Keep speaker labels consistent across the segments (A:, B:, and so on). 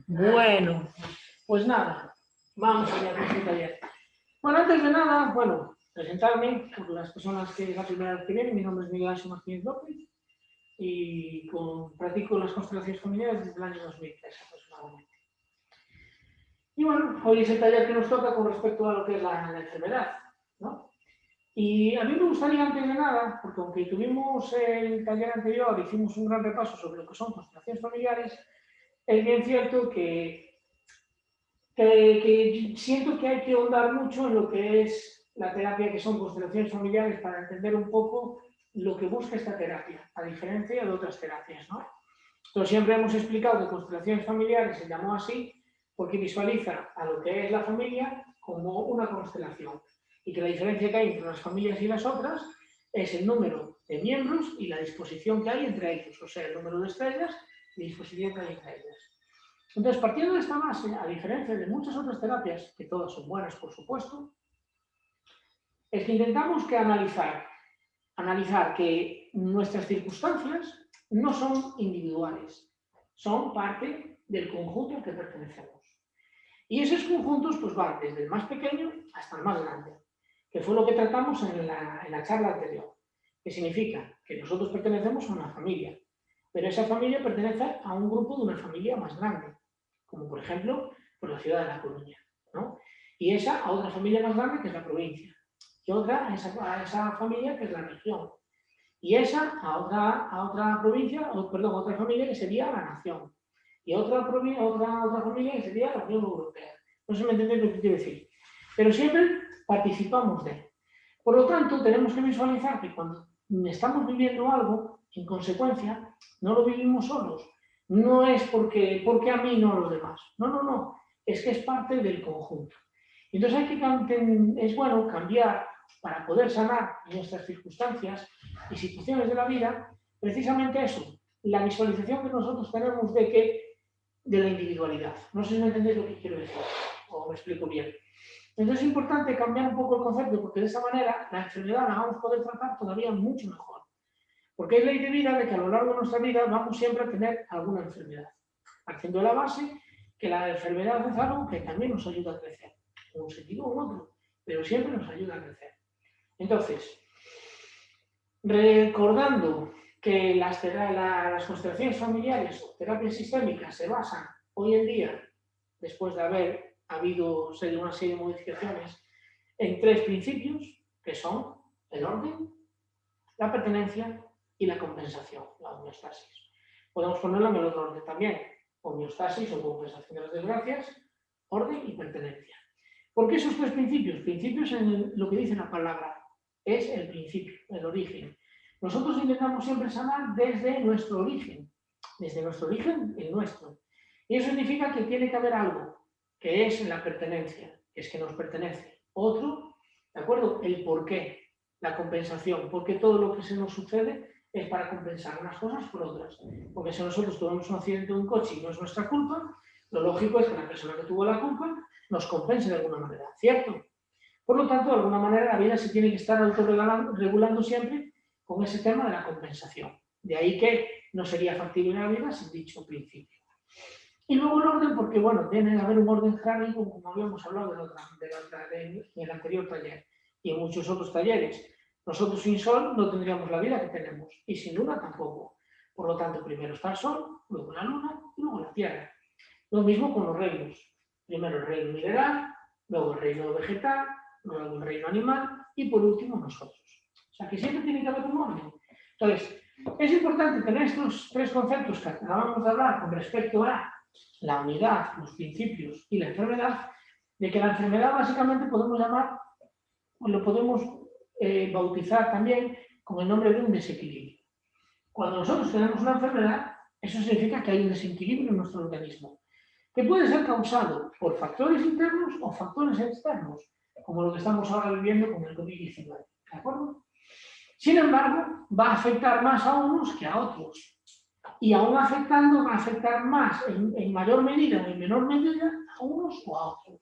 A: Bueno, pues nada, vamos allá con este taller. Bueno, antes de nada, presentarme por las personas que es la primera vez que vienen. Mi nombre es Miguel Ángel Martínez López y practico las constelaciones familiares desde el año 2003 aproximadamente. Y bueno, hoy es el taller que nos toca con respecto a lo que es la enfermedad, ¿no? Y a mí me gustaría, antes de nada, porque aunque tuvimos el taller anterior, hicimos un gran repaso sobre lo que son constelaciones familiares, es bien cierto que siento que hay que ahondar mucho en lo que es la terapia que son constelaciones familiares para entender un poco lo que busca esta terapia, a diferencia de otras terapias, ¿no? Entonces siempre hemos explicado que constelaciones familiares se llamó así porque visualiza a lo que es la familia como una constelación y que la diferencia que hay entre las familias y las otras es el número de miembros y la disposición que hay entre ellos, o sea, el número de estrellas y la disposición que hay entre ellas. Entonces, partiendo de esta base, a diferencia de muchas otras terapias, que todas son buenas, por supuesto, es que intentamos analizar que nuestras circunstancias no son individuales, son parte del conjunto al que pertenecemos. Y esos conjuntos pues van desde el más pequeño hasta el más grande, que fue lo que tratamos en la charla anterior, que significa que nosotros pertenecemos a una familia, pero esa familia pertenece a un grupo de una familia más grande, como por ejemplo por la ciudad de La Coruña, ¿no? Y esa a otra familia más grande que es la provincia, y otra a esa familia que es la región, y esa a otra provincia, perdón, a otra familia que sería la nación, y otra familia que sería la Unión Europea. No sé si me entendéis lo que quiero decir. Pero siempre participamos de él. Por lo tanto, tenemos que visualizar que cuando estamos viviendo algo, en consecuencia, no lo vivimos solos. No es porque a mí no a los demás. No, no, no. Es que es parte del conjunto. Entonces es bueno cambiar para poder sanar nuestras circunstancias y situaciones de la vida, precisamente eso, la visualización que nosotros tenemos de la individualidad. No sé si me entendéis lo que quiero decir, o me explico bien. Entonces es importante cambiar un poco el concepto, porque de esa manera la enfermedad la vamos a poder tratar todavía mucho mejor. Porque es ley de vida de que a lo largo de nuestra vida vamos siempre a tener alguna enfermedad, haciendo la base que la enfermedad es algo que también nos ayuda a crecer, en un sentido u otro, pero siempre nos ayuda a crecer. Entonces, recordando que las constelaciones familiares o terapias sistémicas se basan hoy en día, después de haber habido una serie de modificaciones, en tres principios, que son el orden, la pertenencia y la compensación, la homeostasis. Podemos ponerlo en el otro orden también, homeostasis o compensación de las desgracias, orden y pertenencia. ¿Por qué esos tres principios? Principios en lo que dice la palabra, es el principio, el origen. Nosotros intentamos siempre sanar desde nuestro origen, el nuestro. Y eso significa que tiene que haber algo, que es la pertenencia, que es que nos pertenece. Otro, ¿de acuerdo? El porqué, la compensación, porque todo lo que se nos sucede es para compensar unas cosas por otras. Porque si nosotros tuvimos un accidente de un coche y no es nuestra culpa, lo lógico es que la persona que tuvo la culpa nos compense de alguna manera, ¿cierto? Por lo tanto, de alguna manera la vida se tiene que estar autorregulando siempre con ese tema de la compensación. De ahí que no sería factible la vida sin dicho principio. Y luego el orden, porque bueno, tiene que haber un orden jerárquico, como habíamos hablado en el anterior taller y en muchos otros talleres. Nosotros sin sol no tendríamos la vida que tenemos y sin luna tampoco. Por lo tanto, primero está el sol, luego la luna y luego la tierra. Lo mismo con los reinos. Primero el reino mineral, luego el reino vegetal, luego el reino animal y por último nosotros. O sea que siempre tiene que haber un orden. Entonces, es importante tener estos tres conceptos que acabamos de hablar con respecto a la unidad, los principios y la enfermedad, de que la enfermedad básicamente podemos llamar, o lo podemos bautizar también con el nombre de un desequilibrio. Cuando nosotros tenemos una enfermedad, eso significa que hay un desequilibrio en nuestro organismo, que puede ser causado por factores internos o factores externos, como lo que estamos ahora viviendo con el COVID-19, ¿de acuerdo? Sin embargo, va a afectar más a unos que a otros. Y aún afectando, va a afectar más, en mayor medida o en menor medida, a unos o a otros.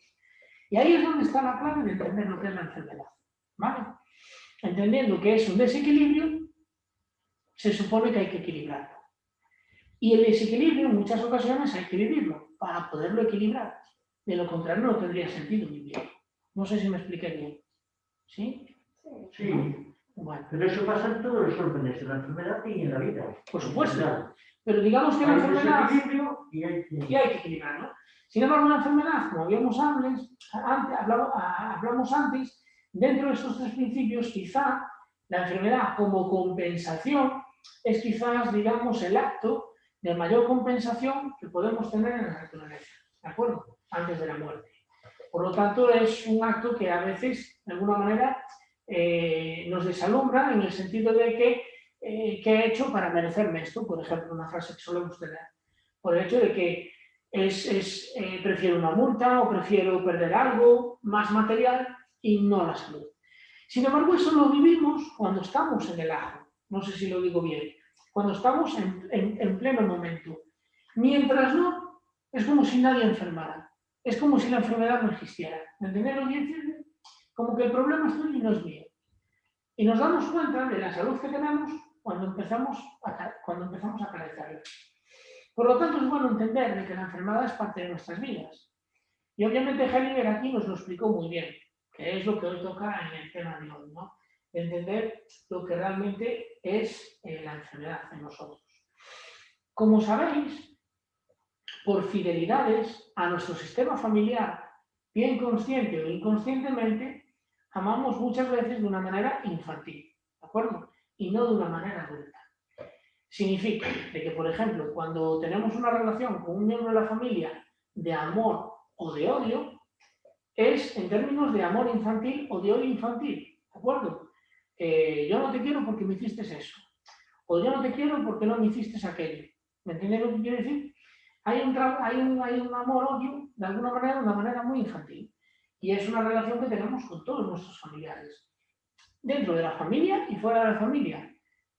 A: Y ahí es donde está la clave de entender lo que es la enfermedad, ¿vale? Entendiendo que es un desequilibrio, se supone que hay que equilibrarlo. Y el desequilibrio en muchas ocasiones hay que vivirlo para poderlo equilibrar. De lo contrario no tendría sentido vivir. No sé si me expliqué bien. ¿Sí?
B: Sí.
A: ¿No? Bueno.
B: Pero eso pasa en todos los órdenes de la enfermedad y en la vida.
A: Por supuesto. Pero digamos que la enfermedad...
B: y hay
A: que equilibrar, ¿no? Sin embargo, una enfermedad, como hablamos antes, dentro de estos tres principios, quizá la enfermedad como compensación es quizás, digamos, el acto de mayor compensación que podemos tener en la naturaleza, ¿de acuerdo? Antes de la muerte. Por lo tanto, es un acto que a veces, de alguna manera, nos desalumbra en el sentido de que ¿qué he hecho para merecerme esto? Por ejemplo, una frase que solemos tener. Por el hecho de que prefiero una multa o prefiero perder algo más material y no la salud. Sin embargo, eso lo vivimos cuando estamos en el ajo. No sé si lo digo bien. Cuando estamos en pleno momento. Mientras no, es como si nadie enfermara. Es como si la enfermedad no existiera. ¿Me entendéis lo que quiero decir? Como que el problema es tuyo y no es mío. Y nos damos cuenta de la salud que tenemos cuando empezamos a carecerla. Por lo tanto, es bueno entender de que la enfermedad es parte de nuestras vidas. Y obviamente Hellinger aquí nos lo explicó muy bien, que es lo que hoy toca en el tema de hoy, ¿no? Entender lo que realmente es la enfermedad en nosotros. Como sabéis, por fidelidades a nuestro sistema familiar, bien consciente o inconscientemente, amamos muchas veces de una manera infantil, ¿de acuerdo? Y no de una manera adulta. Significa de que, por ejemplo, cuando tenemos una relación con un miembro de la familia de amor o de odio, es en términos de amor infantil o de odio infantil, ¿de acuerdo? Yo no te quiero porque me hiciste eso, o yo no te quiero porque no me hiciste aquello. ¿Me entiendes lo que quiero decir? Hay un amor-odio, de alguna manera, de una manera muy infantil. Y es una relación que tenemos con todos nuestros familiares, dentro de la familia y fuera de la familia.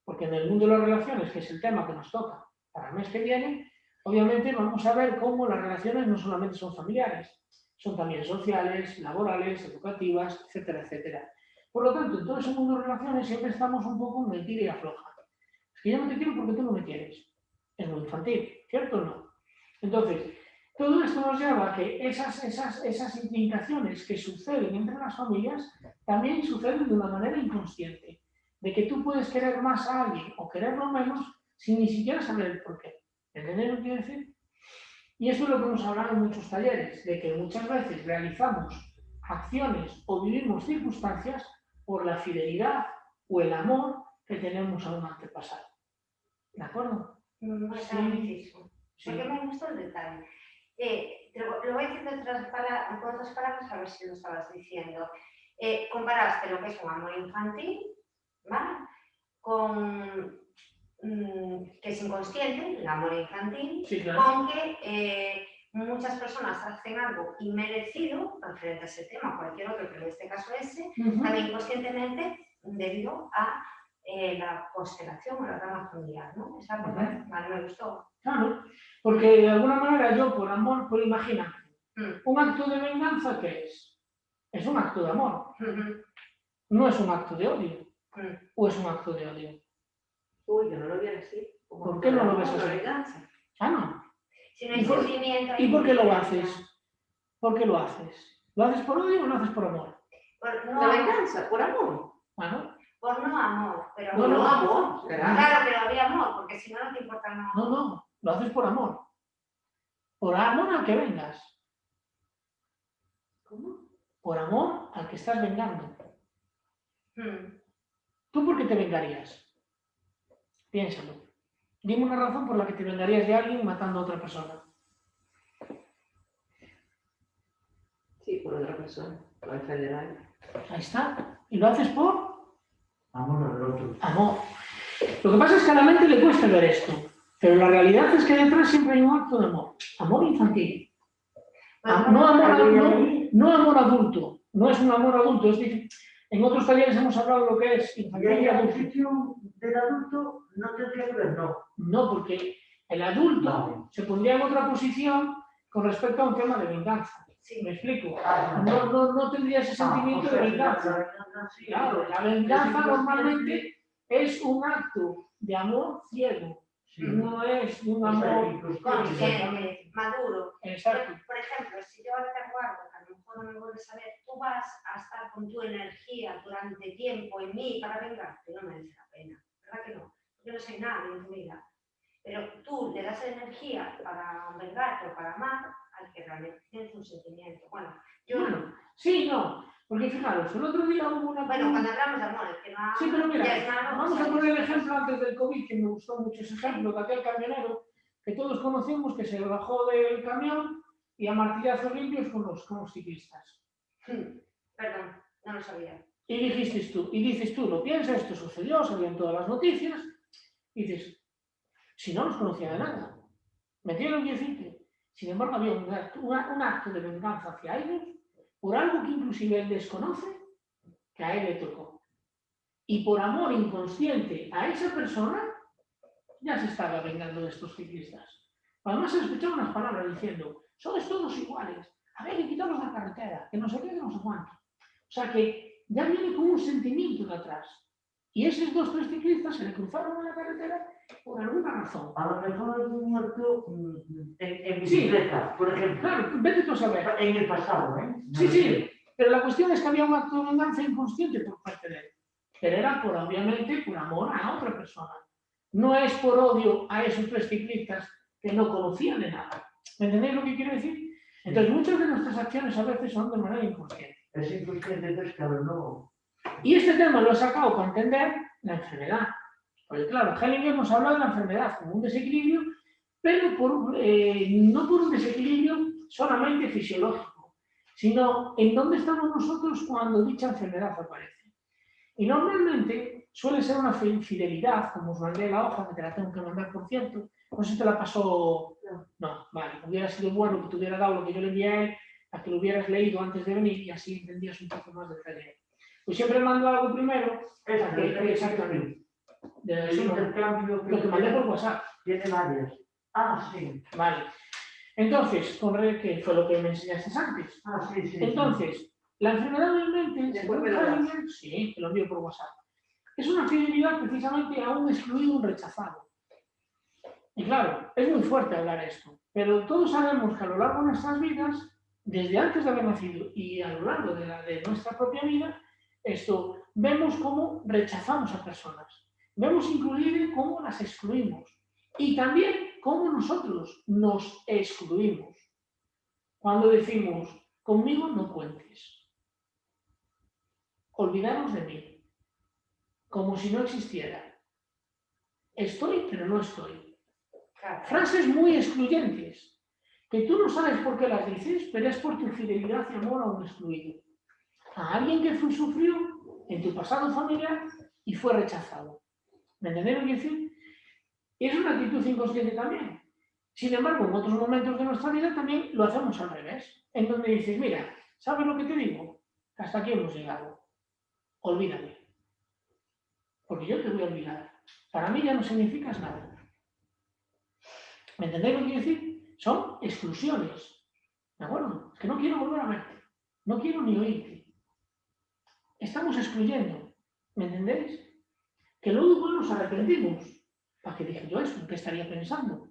A: Porque en el mundo de las relaciones, que es el tema que nos toca para el mes que viene, obviamente vamos a ver cómo las relaciones no solamente son familiares, son también sociales, laborales, educativas, etcétera, etcétera. Por lo tanto, en todo ese mundo de relaciones siempre estamos un poco en el tira y afloja. Es que yo no te quiero porque tú no me quieres. Es muy infantil, ¿cierto o no? Entonces, todo esto nos lleva a que esas implicaciones que suceden entre las familias también suceden de una manera inconsciente. De que tú puedes querer más a alguien o quererlo menos sin ni siquiera saber el porqué. ¿Entendéis lo que quiero decir? Y esto es lo que hemos hablado en muchos talleres, de que muchas veces realizamos acciones o vivimos circunstancias por la fidelidad o el amor que tenemos a un antepasado. ¿De acuerdo?
C: Sí. Porque me gustó el detalle. Lo voy a decir con otras palabras a ver si lo estabas diciendo. Comparaste lo que es un amor infantil, ¿vale? Con que es inconsciente, el amor infantil,
A: sí, claro.
C: con que muchas personas hacen algo inmerecido referente a ese tema, cualquier otro, pero en este caso ese, también inconscientemente debido a la constelación o la rama familiar, ¿no? Esa parte me gustó.
A: Claro, porque de alguna manera yo por amor, pues imagínate, un acto de venganza, ¿qué es? Es un acto de amor, no es un acto de odio, o es un acto de odio.
D: Uy, yo no lo veo así.
A: ¿Por qué no lo ves así? Ah, no.
C: Si no hay sentimiento.
A: ¿Y por qué lo haces? ¿Por qué lo haces? ¿Lo haces por odio o lo haces por amor?
D: La venganza, por amor.
A: Bueno.
C: Por no amor, pero
A: no
D: amor.
C: Claro, pero había amor, porque si no, no te importa nada.
A: No, lo haces por amor. Por amor al que vengas.
D: ¿Cómo?
A: Por amor al que estás vengando. ¿Tú por qué te vengarías? Piénsalo. Dime una razón por la que te vengarías de alguien matando a otra persona.
D: Sí, por otra persona. Por defender a alguien.
A: Ahí está. ¿Y lo haces por?
B: Amor al otro.
A: Amor. Lo que pasa es que a la mente le cuesta ver esto. Pero la realidad es que detrás siempre hay un acto de amor. Amor infantil. No amor adulto. No es un amor adulto. Es decir, en otros talleres hemos hablado de lo que es infantil y adulto.
B: Del adulto no tendría que ver, no.
A: No, porque el adulto se pondría en otra posición con respecto a un tema de venganza.
C: Sí.
A: ¿Me explico? No tendría ese sentimiento de venganza. Claro, la venganza normalmente es un acto de amor ciego,
B: Sí.
A: no es de un
B: O sea,
A: amor
B: inconsciente.
C: consciente, maduro.
A: Exacto.
C: Por ejemplo, si yo ahora te guardo, que a lo mejor no me vuelves a ver, tú vas a estar con tu energía durante tiempo en mí para vengarte, no merece la pena, ¿verdad que no? Yo no soy nadie en tu vida, pero tú le das energía para vengarte o para amar al que realmente tienes un sentimiento. Bueno, yo...
A: Bueno, sí, no, porque fijaros, el otro día hubo una...
C: Bueno, cuando hablamos de amor, es que no...
A: Sí, pero mira,
C: ya es malo,
A: vamos a
C: ¿sabes?
A: poner el ejemplo antes del COVID, que me gustó mucho ese ejemplo de aquel camionero que todos conocimos que se bajó del camión y a martillazos limpios con los ciclistas.
C: Perdón, no lo sabía.
A: Y dices tú, lo piensas, esto sucedió, salió en todas las noticias, y dices, si no los conocía de nada, me tienen que decirte. Sin embargo, había un acto de venganza hacia ellos por algo que inclusive él desconoce, que a él le tocó. Y por amor inconsciente a esa persona, ya se estaba vengando de estos ciclistas. Además, se escuchaban unas palabras diciendo, sois todos iguales, a ver, y quitaros la carretera, que no sé qué, que no sé cuánto. O sea que ya viene con un sentimiento de atrás. Y esos 2 o 3 ciclistas se le cruzaron en la carretera por alguna razón.
B: A lo mejor algún muerto en bicicleta, por ejemplo.
A: Claro, vete tú a saber.
B: En el pasado, ¿eh? No
A: Sí,
B: lo
A: sí,
B: sé.
A: pero la cuestión es que había un acto de venganza inconsciente por parte de él. Pero era obviamente, por amor a otra persona. No es por odio a esos 3 ciclistas que no conocían de nada. ¿Me entendéis lo que quiero decir? Entonces, muchas de nuestras acciones a veces son de manera inconsciente.
B: Es inconsciente, entonces, claro, no.
A: Y este tema lo he sacado para entender la enfermedad. Porque claro, Hellinger nos habla de la enfermedad como un desequilibrio, pero no por un desequilibrio solamente fisiológico, sino en dónde estamos nosotros cuando dicha enfermedad aparece. Y normalmente suele ser una infidelidad, como os mandé la hoja, que te la tengo que mandar, por cierto. No sé si te la pasó. No, vale, hubiera sido bueno que te hubiera dado lo que yo le envié a él, a que lo hubieras leído antes de venir y así entendías un poco más del Hellinger. Pues siempre mando algo primero, exactamente.
B: El intercambio
A: Lo que mandé por WhatsApp.
B: tiene varias. Ah, sí.
A: Vale. Entonces, que fue lo que me enseñaste antes.
B: Ah, sí, sí.
A: Entonces, la enfermedad del mente,
D: Después me
A: según
D: lo das.
A: Hellinger, sí, te lo envío por WhatsApp, es una fidelidad precisamente a un excluido, un rechazado. Y claro, es muy fuerte hablar esto, pero todos sabemos que a lo largo de nuestras vidas, desde antes de haber nacido y a lo largo de nuestra propia vida, vemos cómo rechazamos a personas. Vemos inclusive cómo las excluimos. Y también cómo nosotros nos excluimos. Cuando decimos, conmigo no cuentes. Olvidaros de mí. Como si no existiera. Estoy, pero no estoy.
C: Claro.
A: Frases muy excluyentes, que tú no sabes por qué las dices, pero es por tu fidelidad y amor a un excluido. A alguien que sufrió en tu pasado familiar y fue rechazado. ¿Me entendéis lo que decir? Y es una actitud inconsciente también. Sin embargo, en otros momentos de nuestra vida también lo hacemos al revés. En donde dices, mira, ¿sabes lo que te digo? Hasta aquí hemos llegado. Olvídame. Porque yo te voy a olvidar. Para mí ya no significas nada. ¿Me entendéis lo que quiero decir? Son exclusiones. ¿De acuerdo? Es que no quiero volver a verte. No quiero ni oírte. Estamos excluyendo. ¿Me entendéis? Que luego nos arrepentimos. ¿Para qué dije yo eso? ¿Qué estaría pensando?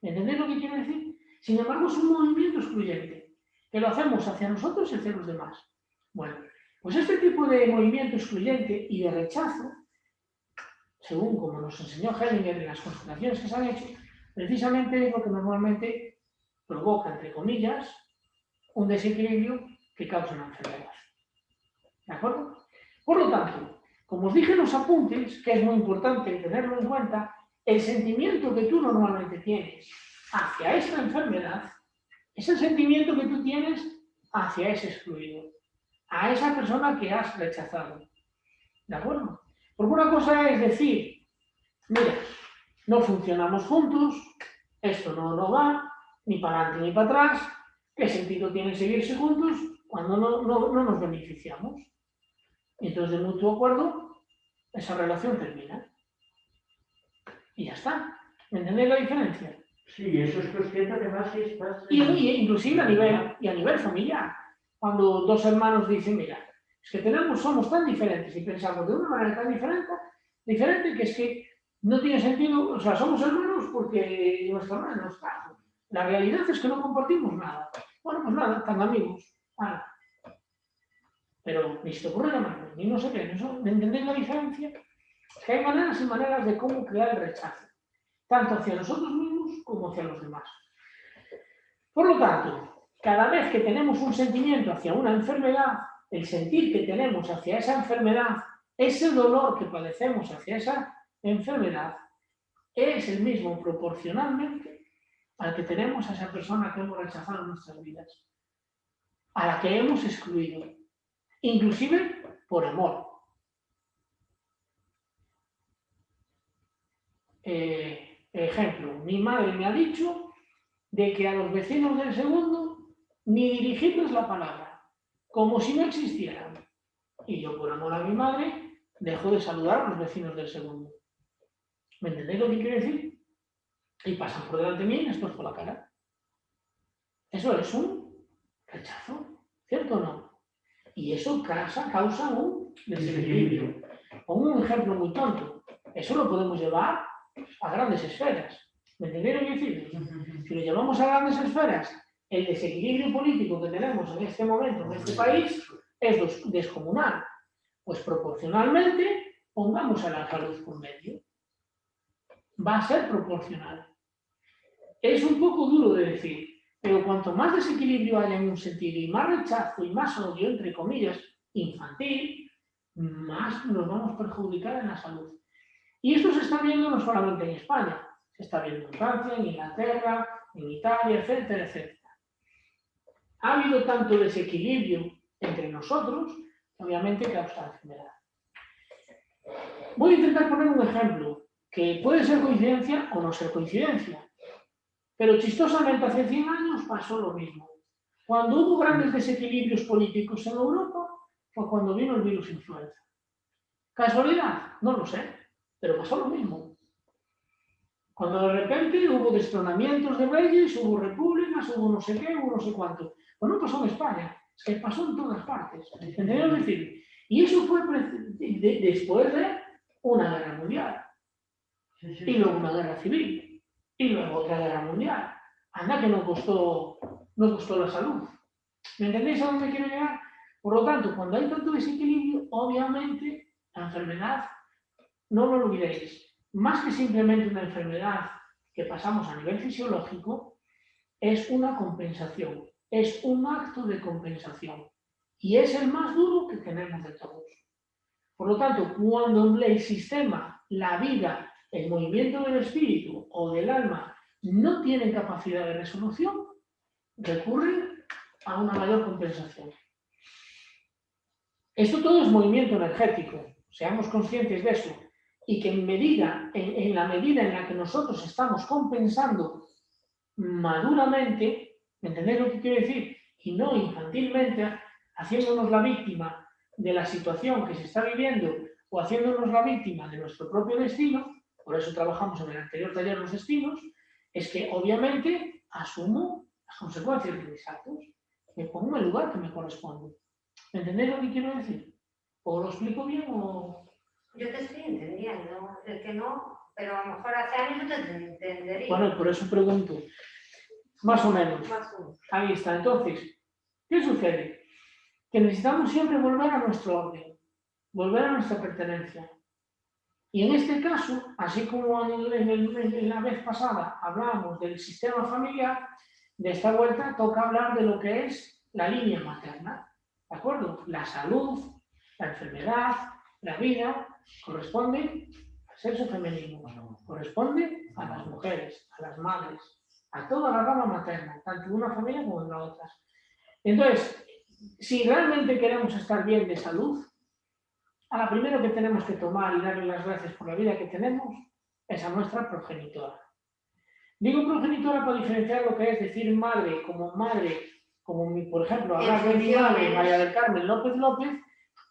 A: ¿Me entendéis lo que quiero decir? Sin embargo, es un movimiento excluyente, que lo hacemos hacia nosotros y hacia los demás. Bueno, pues este tipo de movimiento excluyente y de rechazo, según como nos enseñó Hellinger en las constelaciones que se han hecho, precisamente es lo que normalmente provoca, entre comillas, un desequilibrio que causa una enfermedad. ¿De acuerdo? Por lo tanto, como os dije en los apuntes, que es muy importante tenerlo en cuenta, el sentimiento que tú normalmente tienes hacia esta enfermedad es el sentimiento que tú tienes hacia ese excluido, a esa persona que has rechazado. ¿De acuerdo? Porque una cosa es decir, mira, no funcionamos juntos, esto no va, ni para adelante ni para atrás, ¿qué sentido tiene seguirse juntos cuando no nos beneficiamos? Y entonces, de mutuo acuerdo, esa relación termina. Y ya está. ¿Me entendéis la diferencia?
B: Sí, eso es consciente además si estás...
A: Y inclusive a nivel familiar. Cuando 2 hermanos dicen, mira, es que somos tan diferentes y pensamos de una manera tan diferente que es que No tiene sentido, o sea, somos hermanos porque nuestra hermana nos trajo. La realidad es que no compartimos nada. Bueno, pues nada, tan amigos. Vale. Pero ni se te ocurre llamarme, ni no sé qué. ¿Entendéis la diferencia? Es que hay maneras y maneras de cómo crear el rechazo, tanto hacia nosotros mismos como hacia los demás. Por lo tanto, cada vez que tenemos un sentimiento hacia una enfermedad, el sentir que tenemos hacia esa enfermedad, ese dolor que padecemos hacia esa enfermedad, es el mismo proporcionalmente al que tenemos a esa persona que hemos rechazado en nuestras vidas, a la que hemos excluido, inclusive por amor. Ejemplo, mi madre me ha dicho de que a los vecinos del segundo ni dirigirles la palabra, como si no existieran. Y yo, por amor a mi madre, dejo de saludar a los vecinos del segundo. ¿Me entendéis lo que quiero decir? Y pasan por delante de mí y les toco la cara. Eso es un rechazo, ¿cierto o no? Y eso causa un desequilibrio. Pongo un ejemplo muy tonto. Eso lo podemos llevar a grandes esferas. ¿Me entendéis lo que decir? Si lo llevamos a grandes esferas, el desequilibrio político que tenemos en este momento, en este país, es descomunal. Pues proporcionalmente, pongamos a la salud por medio. Va a ser proporcional. Es un poco duro de decir, pero cuanto más desequilibrio haya en un sentido y más rechazo y más odio, entre comillas, infantil, más nos vamos a perjudicar en la salud. Y esto se está viendo no solamente en España, se está viendo en Francia, en Inglaterra, en Italia, etcétera, etcétera. Ha habido tanto desequilibrio entre nosotros, obviamente causa la enfermedad. Voy a intentar poner un ejemplo que puede ser coincidencia o no ser coincidencia, pero chistosamente hace 100 años pasó lo mismo. Cuando hubo grandes desequilibrios políticos en Europa, fue cuando vino el virus influenza. ¿Casualidad? No lo sé, pero pasó lo mismo. Cuando de repente hubo destronamientos de reyes, hubo repúblicas, hubo no sé qué, hubo no sé cuánto. Pues no pasó en España, es que pasó en todas partes. ¿Entendéis decir? Y eso fue después de una guerra mundial. Y luego una guerra civil. Y luego otra guerra mundial. Anda que no costó la salud. ¿Me entendéis a dónde quiero llegar? Por lo tanto, cuando hay tanto desequilibrio, obviamente la enfermedad, no lo olvidéis, más que simplemente una enfermedad que pasamos a nivel fisiológico, es una compensación, es un acto de compensación. Y es el más duro que tenemos de todos. Por lo tanto, cuando el sistema, la vida, el movimiento del espíritu o del alma no tienen capacidad de resolución, recurren a una mayor compensación. Esto todo es movimiento energético, seamos conscientes de eso, y que en la medida en la que nosotros estamos compensando maduramente, ¿entendéis lo que quiero decir? Y no infantilmente, haciéndonos la víctima de la situación que se está viviendo o haciéndonos la víctima de nuestro propio destino, por eso trabajamos en el anterior taller los destinos, es que obviamente asumo las consecuencias de mis actos, me pongo en el lugar que me corresponde. ¿Me entendéis lo que quiero decir? ¿O lo explico bien o...?
C: Yo te estoy entendiendo, el que no, pero a lo mejor hace años no te entendería.
A: Bueno, por eso pregunto. Más o menos. Ahí está. Entonces, ¿qué sucede? Que necesitamos siempre volver a nuestro orden, volver a nuestra pertenencia. Y en este caso, así como en la vez pasada hablábamos del sistema familiar, de esta vuelta toca hablar de lo que es la línea materna. ¿De acuerdo? La salud, la enfermedad, la vida, corresponde al sexo femenino, corresponde a las mujeres, a las madres, a toda la rama materna, tanto de una familia como de la otra. Entonces, si realmente queremos estar bien de salud, a la primero que tenemos que tomar y darle las gracias por la vida que tenemos es a nuestra progenitora. Digo progenitora para diferenciar lo que es decir madre, como por ejemplo, hablar de mi madre, María del Carmen López López,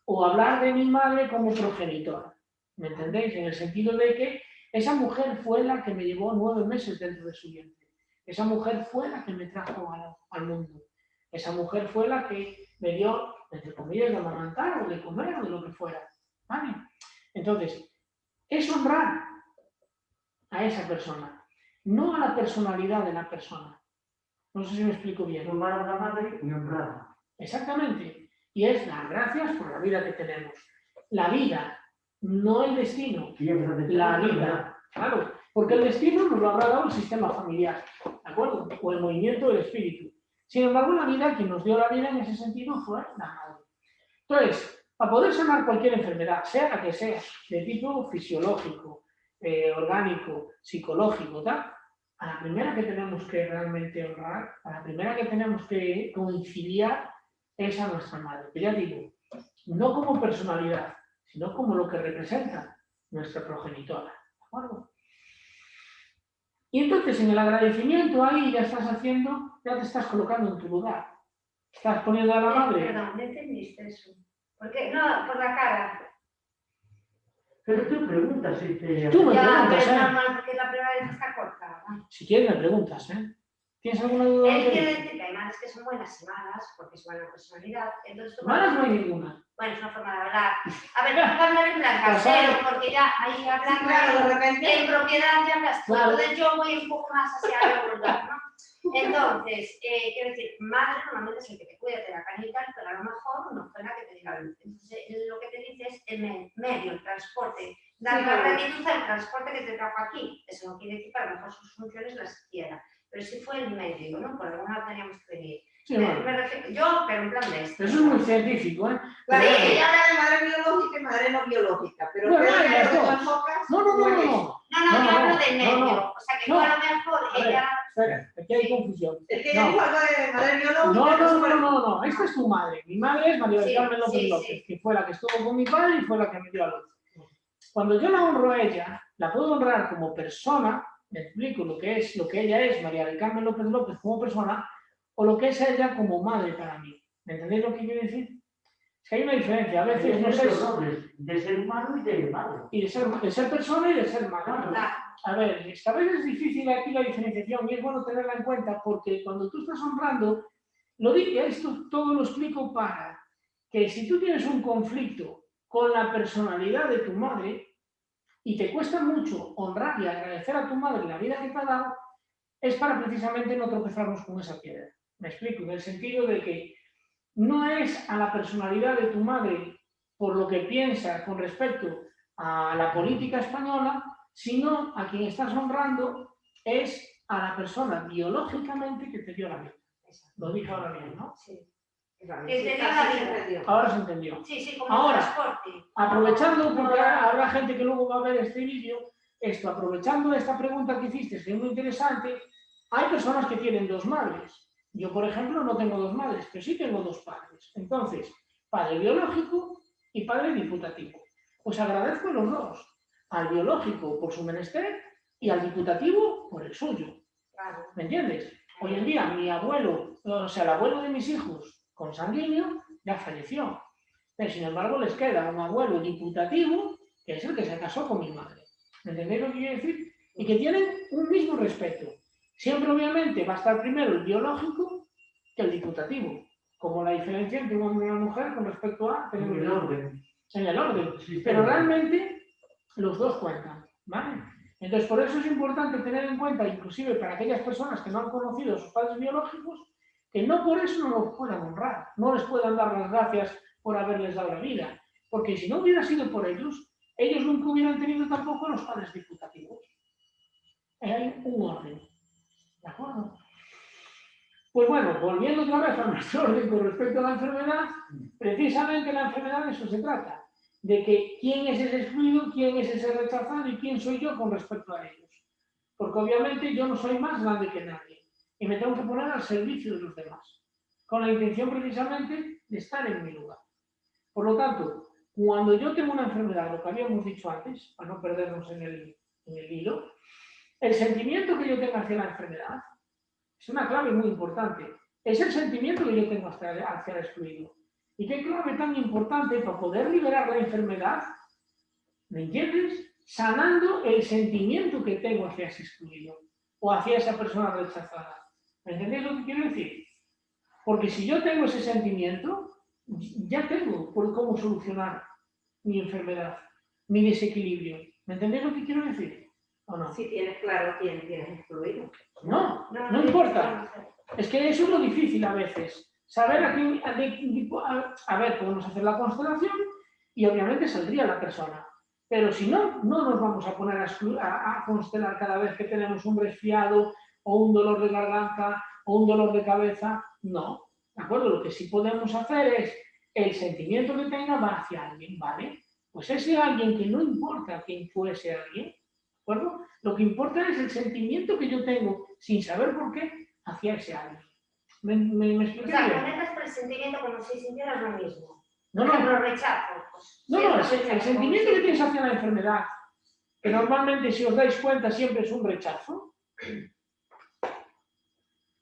A: o hablar de mi madre como progenitora. ¿Me entendéis? En el sentido de que esa mujer fue la que me llevó 9 meses dentro de su vientre. Esa mujer fue la que me trajo al mundo. Esa mujer fue la que me dio, entre comillas, de amamantar o de comer o de lo que fuera. ¿Vale? Entonces, es honrar a esa persona, no a la personalidad de la persona. No sé si me explico bien.
B: Tomar a la madre y honrarla.
A: Exactamente. Y es dar gracias por la vida que tenemos. La vida, no el destino.
B: Y agradecer
A: La
B: la
A: vida, claro. Porque el destino nos lo habrá dado el sistema familiar, ¿de acuerdo? O el movimiento del espíritu. Sin embargo, la vida, quien nos dio la vida en ese sentido fue la madre. Entonces, para poder sanar cualquier enfermedad, sea la que sea, de tipo fisiológico, orgánico, psicológico, tal, a la primera que tenemos que realmente honrar, a la primera que tenemos que conciliar es a nuestra madre. Que ya digo, no como personalidad, sino como lo que representa nuestra progenitora. ¿De acuerdo? Y entonces en el agradecimiento ahí ya estás haciendo, ya te estás colocando en tu lugar. Estás poniendo a la madre.
C: Perdón, ¿no entendiste eso? Porque, no, por la cara.
B: Pero tú preguntas si te...
A: Tú me
C: Ya, pero
A: preguntas,
C: es
A: ¿eh?
C: normal porque la primera vez está cortada.
A: Si quieres me preguntas, ¿eh? ¿Tienes alguna duda?
C: Él quiere decir que hay madres que son buenas y malas, porque es buena personalidad. Entonces, tú
A: Malas no hay ninguna.
C: bueno, es una forma de hablar. A ver, tú vas a hablar en plan casero, porque ya ahí hablando
D: Claro, de repente.
C: en propiedad ya hablas tú.
A: Claro.
C: Entonces yo voy un poco más hacia lo vulgar, ¿no? Entonces, quiero decir, madre normalmente es el que te cuida, te da cañita, pero a lo mejor no fue la que te diga luz. Entonces, lo que te dice es el medio, el transporte. Dar la gratitud al transporte que te trajo aquí. Eso no quiere decir que a lo mejor sus funciones las hiciera. Pero sí fue el medio, ¿no? Por alguna teníamos que venir.
A: Sí, bueno.
C: Me refiero, yo, pero en plan de esto.
A: Eso es muy científico, ¿eh?
D: Vale,
A: Pero
D: ella habla de madre biológica y madre no biológica, pero
A: Bueno,
D: creo que
A: las
D: lo que
A: dos.
D: tú enfocas
A: No,
D: es eso.
A: no.
C: No, yo hablo del medio.
A: no.
C: O sea, que
A: No.
C: tú a lo mejor
A: A ver,
C: ella...
A: espera, aquí hay confusión.
D: Es que
A: No.
D: ella dijo algo de madre biológica.
A: No. Esta es tu madre. Mi madre es María del
C: Sí,
A: Carmen López
C: sí,
A: López,
C: sí.
A: que fue la que estuvo con mi padre y fue la que me dio a luz. Cuando yo la honro a ella, la puedo honrar como persona, me explico lo que ella es, María del Carmen López López como persona, o lo que es ella como madre para mí. ¿Me entendéis lo que quiero decir? Es que hay una diferencia. A veces no sé.
B: De ser humano y de madre.
A: Y de ser persona y de ser madre. A ver, es que a veces es difícil aquí la diferenciación y es bueno tenerla en cuenta porque cuando tú estás honrando, esto todo lo explico para que si tú tienes un conflicto con la personalidad de tu madre y te cuesta mucho honrar y agradecer a tu madre la vida que te ha dado, es para precisamente no tropezarnos con esa piedra. Me explico, en el sentido de que no es a la personalidad de tu madre por lo que piensa con respecto a la política española, sino a quien estás honrando es a la persona biológicamente que te dio la vida. Lo dije ahora bien, ¿no?
C: Sí.
D: Sí,
A: Ahora se entendió.
C: Sí, como
A: Ahora,
C: transporte.
A: Aprovechando, porque habrá gente que luego va a ver este vídeo, aprovechando esta pregunta que hiciste, que es muy interesante, hay personas que tienen dos madres. Yo, por ejemplo, no tengo dos madres, pero sí tengo dos padres. Entonces, padre biológico y padre diputativo. Pues agradezco a los dos. Al biológico por su menester y al diputativo por el suyo.
C: Claro.
A: ¿Me entiendes? Hoy en día mi abuelo, o sea, el abuelo de mis hijos consanguíneo, ya falleció. Pero sin embargo les queda un abuelo diputativo, que es el que se casó con mi madre. ¿Me entendéis lo que quiero decir? Y que tienen un mismo respeto. Siempre, obviamente, va a estar primero el biológico que el diputativo. Como la diferencia entre un hombre y una mujer con respecto a...
B: En el orden.
A: En el orden.
B: Sí,
A: Pero realmente los dos cuentan, ¿vale? Entonces, por eso es importante tener en cuenta, inclusive para aquellas personas que no han conocido a sus padres biológicos, que no por eso no los puedan honrar, no les puedan dar las gracias por haberles dado la vida. Porque si no hubiera sido por ellos, ellos nunca hubieran tenido tampoco los padres diputativos. Hay un orden. ¿De acuerdo? Pues bueno, volviendo otra vez a nuestro orden con respecto a la enfermedad, precisamente la enfermedad de eso se trata. De que quién es ese excluido, quién es ese rechazado y quién soy yo con respecto a ellos. Porque obviamente yo no soy más grande que nadie y me tengo que poner al servicio de los demás, con la intención precisamente de estar en mi lugar. Por lo tanto, cuando yo tengo una enfermedad, lo que habíamos dicho antes, para no perdernos en el hilo, el sentimiento que yo tengo hacia la enfermedad es una clave muy importante. Es el sentimiento que yo tengo hacia el excluido. ¿Y qué clave tan importante para poder liberar la enfermedad? ¿Me entiendes? Sanando el sentimiento que tengo hacia ese excluido o hacia esa persona rechazada. ¿Me entendéis lo que quiero decir? Porque si yo tengo ese sentimiento, ya tengo por cómo solucionar mi enfermedad, mi desequilibrio. ¿Me entendéis lo que quiero decir? ¿O no?
D: Si tienes claro quién tienes excluido.
A: No importa. Es que eso es lo difícil a veces. Saber a quién, a ver, podemos hacer la constelación y obviamente saldría la persona. Pero si no, no nos vamos a poner a constelar cada vez que tenemos un resfriado o un dolor de garganta o un dolor de cabeza. No. ¿De acuerdo? Lo que sí podemos hacer es el sentimiento que tenga va hacia alguien, ¿vale? Pues ese alguien que no importa quién fuese alguien, ¿de acuerdo? Lo que importa es el sentimiento que yo tengo, sin saber por qué, hacia ese alguien. ¿Me expliqué
C: O sea,
A: bien?
C: conectas por el sentimiento como si sintieras lo mismo.
A: No,
C: Por ejemplo,
A: no,
C: rechazo. Pues,
A: no, el
C: rechazo,
A: sentimiento que
C: como
A: tienes hacia la enfermedad, que normalmente, si os dais cuenta, siempre es un rechazo.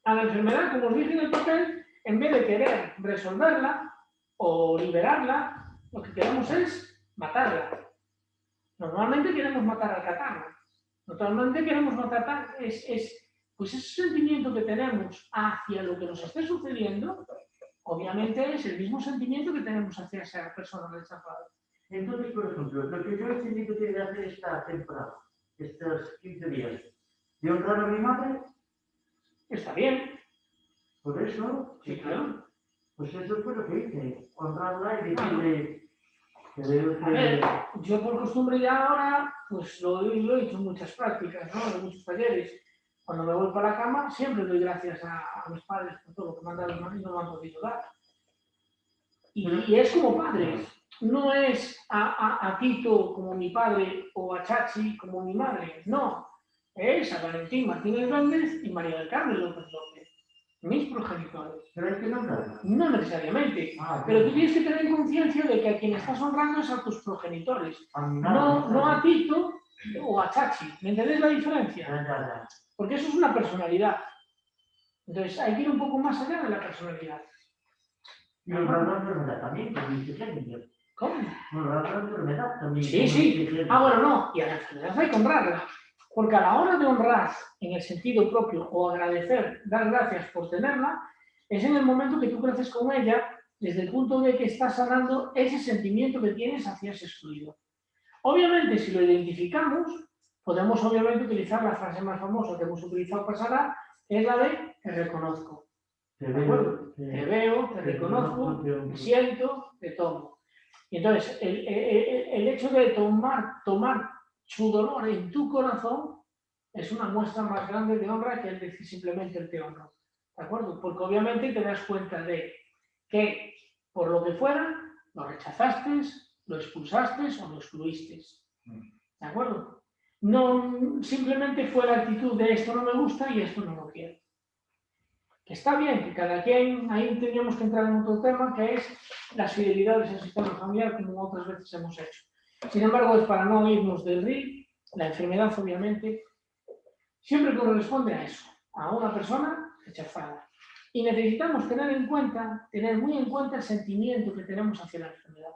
A: A la enfermedad, como os dije en el papel, en vez de querer resolverla o liberarla, lo que queremos es matarla. Normalmente queremos matar al catarro. Normalmente queremos matar, pues ese sentimiento que tenemos hacia lo que nos esté sucediendo, obviamente es el mismo sentimiento que tenemos hacia esa persona rechazada.
B: Entonces, por ejemplo, lo que yo he tenido que hacer esta temporada, estos 15 días, de honrar a mi madre,
A: Está bien,
B: por eso,
A: sí, claro.
B: pues eso fue lo que hice, honrarla y decirle que veo
A: A ver,
B: que...
A: yo por costumbre ya ahora, pues lo he hecho en muchas prácticas, ¿no? En muchos talleres. Cuando me voy para la cama, siempre doy gracias a mis padres por todo lo que me han dado y no me han podido dar. Y es como padres, no es a Tito como mi padre o a Chachi como mi madre, no. Es a Valentín Martínez Gómez y María del Carmen López López, mis progenitores.
B: Pero hay que nombrarla.
A: No necesariamente,
B: Ah,
A: pero tú tienes que tener conciencia de que a quien estás honrando es a tus progenitores,
B: a mi
A: no,
B: madre,
A: no a Tito o a Chachi. ¿Me entendéis la diferencia?
B: Ya.
A: Porque eso es una personalidad. Entonces hay que ir un poco más allá de la personalidad.
B: Y honrar la enfermedad también, como dice Kennedy.
A: ¿Cómo?
B: Honrar la enfermedad también.
A: Sí,
B: como
A: sí.
B: dice Kennedy.
A: Ah, bueno, no. Y a la enfermedad hay que honrarla. Porque a la hora de honrar en el sentido propio o agradecer, dar gracias por tenerla, es en el momento que tú creces con ella desde el punto de que estás sanando ese sentimiento que tienes hacia ese excluido. Obviamente, si lo identificamos, podemos obviamente utilizar la frase más famosa que hemos utilizado para sanar, que es la de te reconozco.
B: Te
A: ¿De acuerdo?
B: veo,
A: Te veo, te reconozco, te siento, te tomo. Y entonces, el hecho de tomar su dolor en tu corazón es una muestra más grande de honra que el decir simplemente el te honro. ¿De acuerdo? Porque obviamente te das cuenta de que, por lo que fuera, lo rechazaste, lo expulsaste o lo excluiste. ¿De acuerdo? No simplemente fue la actitud de esto no me gusta y esto no lo quiero. Que está bien, que cada quien, ahí tendríamos que entrar en otro tema, que es las fidelidades al sistema familiar, como otras veces hemos hecho. Sin embargo, es para no irnos del RIL, la enfermedad, obviamente, siempre corresponde a eso, a una persona rechazada. Y necesitamos tener muy en cuenta el sentimiento que tenemos hacia la enfermedad.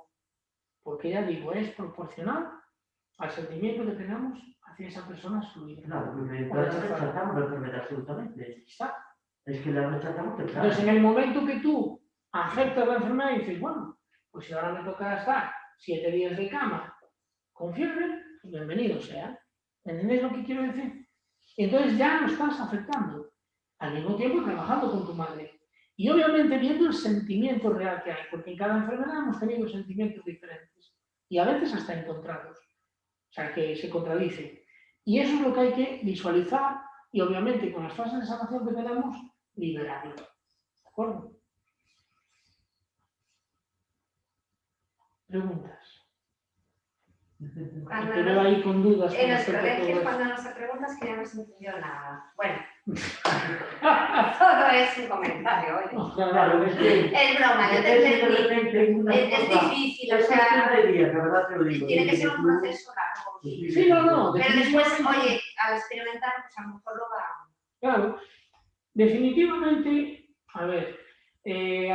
A: Porque ya digo, es proporcional al sentimiento que tenemos hacia esa persona excluida.
B: Claro, porque rechazamos la enfermedad absolutamente.
A: Está.
B: Es que la rechazamos que
A: Entonces, en el momento que tú aceptas la enfermedad y dices, bueno, pues si ahora me toca estar 7 días de cama con fiebre, pues bienvenido sea. ¿Entendéis lo que quiero decir? Entonces ya lo estás afectando. Al mismo tiempo trabajando con tu madre. Y obviamente viendo el sentimiento real que hay, porque en cada enfermedad hemos tenido sentimientos diferentes. Y a veces hasta encontrados. O sea, que se contradicen. Y eso es lo que hay que visualizar y obviamente con las fases de sanación que tenemos, liberarlo. ¿De acuerdo? Preguntas. Te veo ahí con dudas.
C: En los
A: con respecto a todo
C: colegios,
A: esto.
C: cuando nos preguntas que ya no se entendió nada. Bueno, todo es un comentario, oye.
A: No, claro,
B: es que...
C: Es broma, yo te entendí. Es difícil, o sea,
B: días, la verdad te lo digo.
C: tiene que ser un proceso largo.
A: Sí, no.
C: Pero después,
A: definitivamente-
C: oye, al experimentar, pues a lo mejor lo va.
A: Claro, definitivamente, a ver,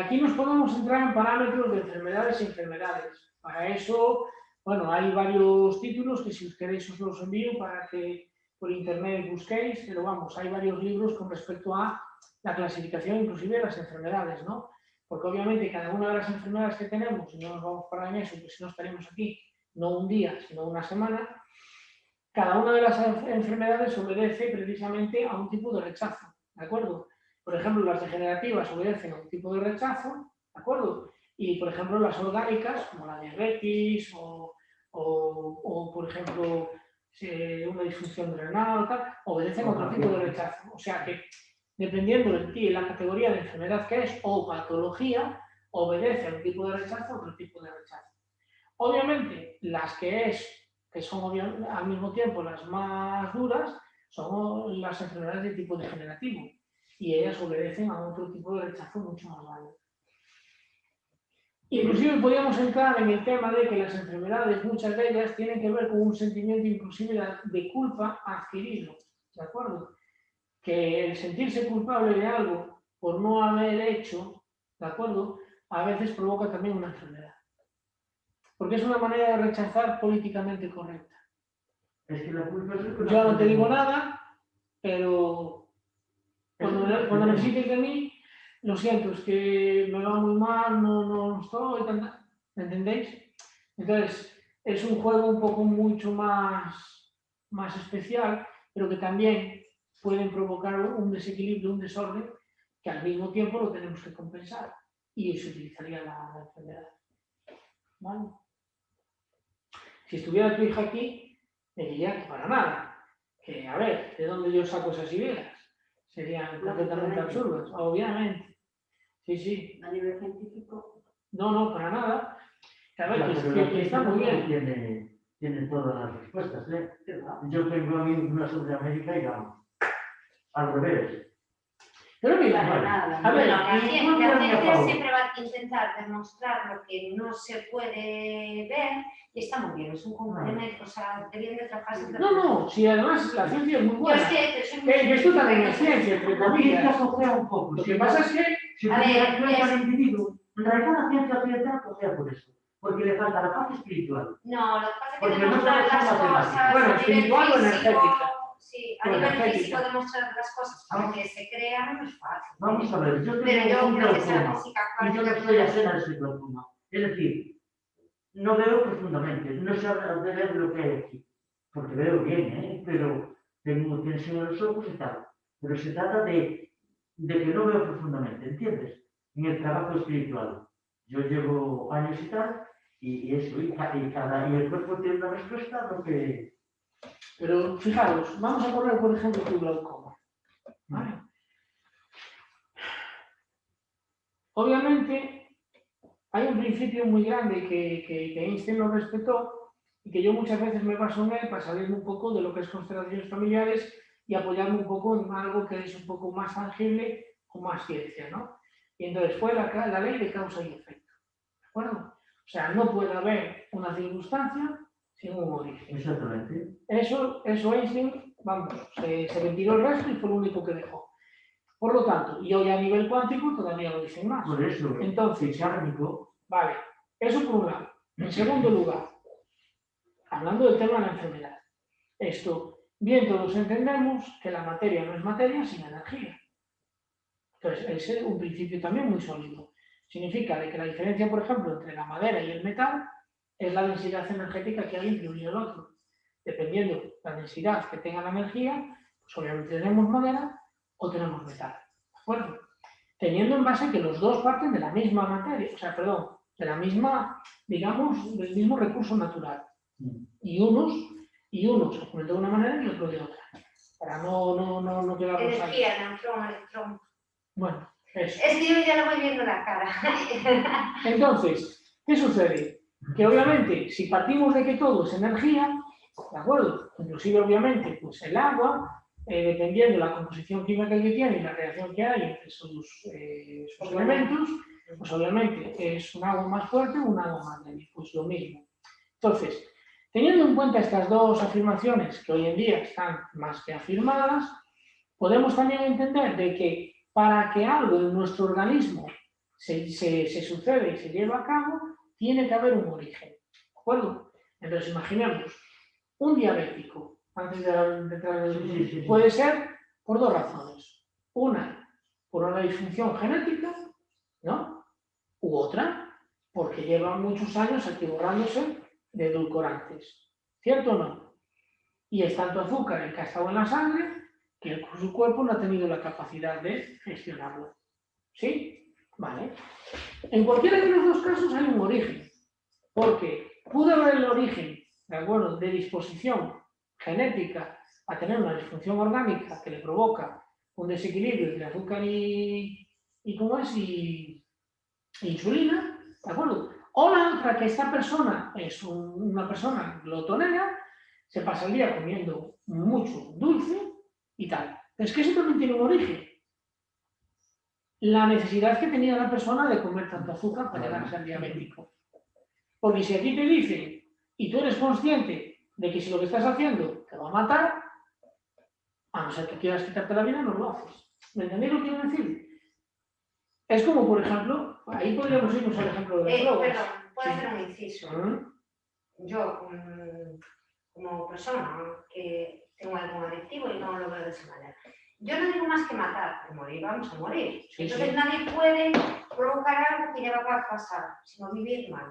A: aquí nos podemos entrar en parámetros de enfermedades y enfermedades. Para eso, bueno, hay varios títulos que si os queréis os los envío para que por internet busquéis, pero vamos, hay varios libros con respecto a la clasificación inclusive de las enfermedades, ¿no? Porque obviamente cada una de las enfermedades que tenemos, y no nos vamos a parar en eso, pues si no estaremos aquí, no un día, sino una semana, cada una de las enfermedades obedece precisamente a un tipo de rechazo, ¿de acuerdo? Por ejemplo, las degenerativas obedecen a un tipo de rechazo, ¿de acuerdo? Y, por ejemplo, las orgánicas, como la diabetes o por ejemplo, una disfunción renal, tal, obedecen a otro tipo de rechazo. O sea que, dependiendo de la categoría de enfermedad que es o patología, obedece a un tipo de rechazo a otro tipo de rechazo. Obviamente, las que son al mismo tiempo las más duras, son las enfermedades de tipo degenerativo y ellas obedecen a otro tipo de rechazo mucho más grande. Inclusive podríamos entrar en el tema de que las enfermedades, muchas de ellas, tienen que ver con un sentimiento inclusive de culpa adquirido, ¿de acuerdo? Que el sentirse culpable de algo por no haber hecho, ¿de acuerdo? A veces provoca también una enfermedad. Porque es una manera de rechazar políticamente correcta.
B: Es que la culpa es...
A: Yo no te digo nada, pero cuando necesites de mí, lo siento, es que me va muy mal, no estoy, ¿me entendéis? Entonces, es un juego un poco mucho más especial, pero que también pueden provocar un desequilibrio, un desorden, que al mismo tiempo lo tenemos que compensar. Y se utilizaría la enfermedad. ¿Vale? Si estuviera tu hija aquí, me diría que para nada. Que, a ver, ¿de dónde yo saco esas ideas? Serían completamente absurdas, obviamente. Sí, sí.
D: A nivel científico.
A: No, para nada. Que, a ver, que está muy bien.
B: Tiene todas las respuestas, ¿eh? Yo tengo amigos sobre América y vamos. Al revés.
A: Pero mira,
C: a ver, la ciencia siempre va a intentar demostrar lo que no se puede ver y está muy bien, es un complemento, o sea, deberían de trabajarse.
A: No, si además la ciencia es muy buena. Que esto también es ciencia, entre comillas.
B: Un poco.
A: Lo que pasa es que...
B: Si tuviera cuenta al individuo, en realidad la ciencia occidental cogea por eso. Porque le falta la parte espiritual.
C: No, lo que pasa es que
B: porque
C: demostrar las cosas.
A: Bueno, espiritual o energética.
C: Sí, a nivel físico demostrar las cosas para que se crean no es fácil.
B: Vamos a ver, yo tengo un glaucoma y yo no estoy ajena a ese glaucoma. Es decir, no veo profundamente, no sé de ver lo que hay aquí, porque veo bien, pero tengo tensión en los ojos y tal. Pero se trata de que no veo profundamente, ¿entiendes? En el trabajo espiritual. Yo llevo años y tal, y eso, y el cuerpo tiene una respuesta a lo que...
A: Pero fijaros, vamos a poner por ejemplo tu glaucoma. ¿Vale? Obviamente hay un principio muy grande que Einstein lo respetó y que yo muchas veces me baso en él para salirme un poco de lo que es constelaciones familiares y apoyarme un poco en algo que es un poco más tangible o más ciencia, ¿no? Y entonces fue la ley de causa y efecto, ¿de acuerdo? O sea, no puede haber una circunstancia sin un origen.
B: Exactamente.
A: Eso Einstein, vamos, se retiró el resto y fue lo único que dejó. Por lo tanto, y hoy a nivel cuántico todavía lo dicen más.
B: Por eso,
A: entonces,
B: kármico.
A: Vale, eso por un lado. En segundo lugar, hablando del tema de la enfermedad, esto, bien todos entendemos que la materia no es materia sin energía. Entonces, ese es un principio también muy sólido. Significa de que la diferencia, por ejemplo, entre la madera y el metal es la densidad energética que hay entre uno y el otro. Dependiendo la densidad que tenga la energía, pues obviamente tenemos madera o tenemos metal. ¿De acuerdo? Teniendo en base que los dos parten de la misma materia, o sea, perdón, de la misma, digamos, del mismo recurso natural. Y unos se ponen de una manera y otros de otra. Para no quedarnos ahí.
C: Energía, electrón.
A: Bueno, eso.
C: Es que yo ya lo voy viendo la cara.
A: Entonces, ¿qué sucede? Que obviamente, si partimos de que todo es energía, ¿de acuerdo? Inclusive, obviamente, pues el agua, dependiendo de la composición química que tiene y la reacción que hay entre sus elementos, pues obviamente es un agua más fuerte o un agua más débil, pues lo mismo. Entonces, teniendo en cuenta estas dos afirmaciones que hoy en día están más que afirmadas, podemos también entender de que para que algo en nuestro organismo se suceda y se lleve a cabo, tiene que haber un origen, ¿de acuerdo? Entonces, imaginemos, un diabético, antes de entrar en puede ser por dos razones. Una, por una disfunción genética, ¿no? U otra, porque lleva muchos años atiborrándose de edulcorantes. ¿Cierto o no? y es tanto azúcar el que ha estado en la sangre que su cuerpo no ha tenido la capacidad de gestionarlo. ¿Sí? Vale. En cualquiera de los dos casos hay un origen, porque pudo haber el origen, ¿de acuerdo?, de disposición genética a tener una disfunción orgánica que le provoca un desequilibrio entre azúcar ¿cómo es? Y insulina, ¿de acuerdo? O la otra, que esta persona es una persona glotonera, se pasa el día comiendo mucho dulce y tal. Es que eso también tiene un origen. La necesidad que tenía la persona de comer tanto azúcar para llegar a ser diabético. Porque si aquí te dicen, y tú eres consciente de que si lo que estás haciendo te va a matar, a no ser que quieras quitarte la vida, no lo haces. ¿Me entendéis lo que quiero decir? Es como, por ejemplo, ahí podríamos irnos al ejemplo de las drogas.
C: Perdón, puedo hacer un inciso. Yo, como persona que tengo algún adictivo y no lo veo de esa manera, yo no digo más que matar, pero morir vamos a morir.
A: Sí,
C: entonces
A: sí.
C: nadie puede provocar algo que ya va a pasar, sino vivir mal.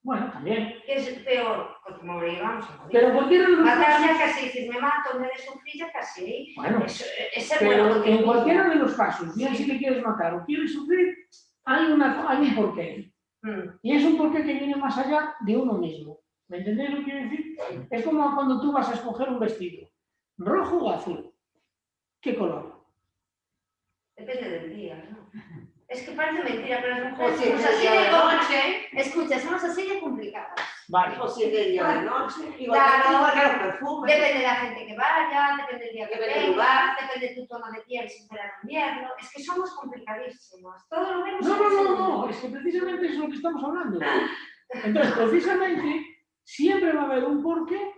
A: Bueno, también.
C: Que es peor, porque morir vamos a morir.
A: Pero cualquiera de los
C: matar ya
A: casos...
C: casi, si me mato, me de sufrir ya casi.
A: Bueno,
C: es ser
A: pero
C: bueno
A: en cualquiera de los casos, bien
C: sí.
A: si le quieres matar o quieres sufrir, hay un porqué. Y es un porqué que viene más allá de uno mismo. ¿Me entendéis lo que quiero decir? Es como cuando tú vas a escoger un vestido, rojo o azul. ¿Qué color?
C: Depende del día, ¿no? Es que parece mentira, pero las mujeres
D: O si
C: somos
D: es el
C: así
D: día
C: de
D: de noche.
C: Escucha, somos así de complicadas.
A: Vale.
D: O si es de día de noche. Igual
C: Claro,
D: que los perfumes.
C: depende de la gente que vaya, depende del día que
D: Depende del
C: venga,
D: lugar.
C: depende de tu tono de piel si fuera en invierno. Es que somos complicadísimos. Todo lo vemos.
A: No, es que precisamente es lo que estamos hablando. Entonces, precisamente, siempre va a haber un porqué,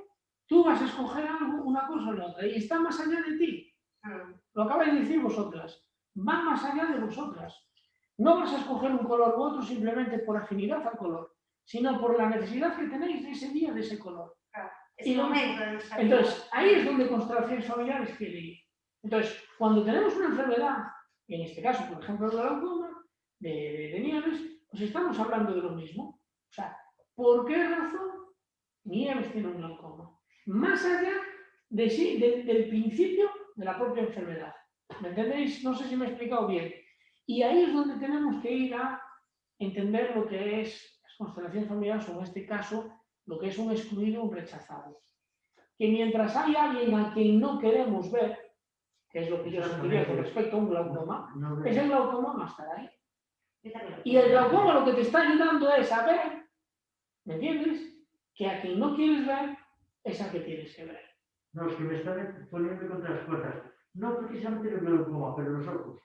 A: tú vas a escoger algo, una cosa o la otra, y está más allá de ti. Lo acabáis de decir vosotras, va más allá de vosotras. No vas a escoger un color u otro simplemente por afinidad al color, sino por la necesidad que tenéis de ese día, de ese color.
C: Es el momento de nuestra vida.
A: Entonces, ahí es donde constelaciones familiares quiere ir. Entonces, cuando tenemos una enfermedad, en este caso, por ejemplo, el glaucoma, de Nieves, pues estamos hablando de lo mismo. O sea, ¿por qué razón Nieves tiene un glaucoma? Más allá de sí, del principio de la propia enfermedad. ¿Me entendéis? No sé si me he explicado bien. Y ahí es donde tenemos que ir a entender lo que es las constelaciones familiares, o en este caso, lo que es un excluido o un rechazado. Que mientras hay alguien a quien no queremos ver, que es lo que yo sentiría con respecto a un glaucoma, ese glaucoma no estará ahí. Y el glaucoma lo que te está ayudando es a ver, ¿me entiendes? Que a quien no quieres ver es a que tienes que ver.
B: No, es que me están poniendo contra las cuerdas. No precisamente el glaucoma, pero los ojos.